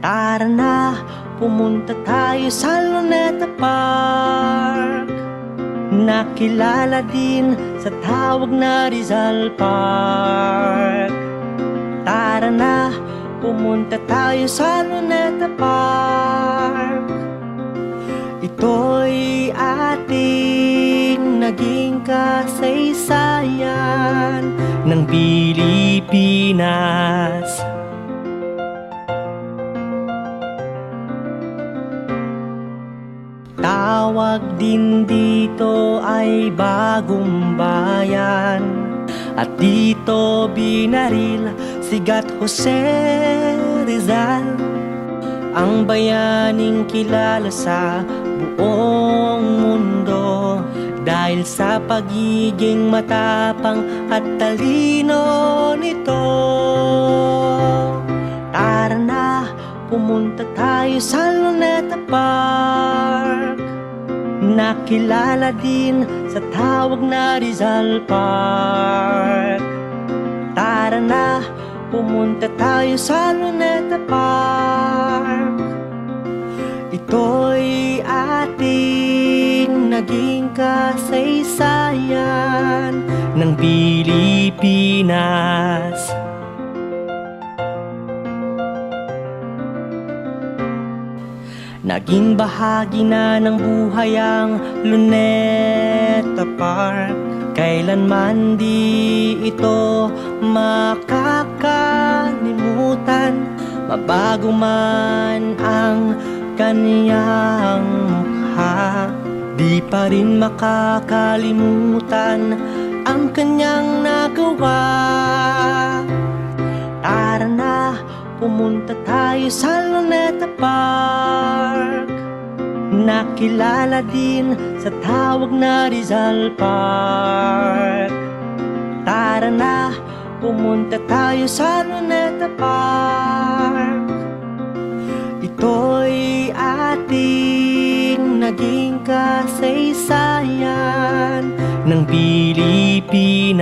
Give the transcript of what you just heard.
Tara na, pumunta tayo sa Luneta Park, nakilala din sa tawag na Rizal Park. Tara na, pumunta tayo sa Luneta Park. Ito'y ating naging kasaysayan ng Pilipinas. Tawag din dito ay Bagong Bayan, at dito binaril si Gat Jose Rizal, ang bayaning kilala sa buong mundo dahil sa pagiging matapang at talino nito. Tara na, pumunta tayo sa Luneta Park, nakilala din sa tawag na Rizal Park. Tara na, pumunta tayo sa Luneta Park. Ito'y ating naging kasaysayan ng Pilipinas. Naging bahagi na ng buhay ang Luneta Park, kailanman di ito makakalimutan. Mabago man ang kaniyang mukha, di pa rin makakalimutan ang kanyang nagawa. Tara na, pumunta tayo sa Luneta Park, nakilala din sa tawag na Rizal Park. Tara na, pumunta tayo sa Luneta Park. Ito'y ating naging kasaysayan ng Pilipinas.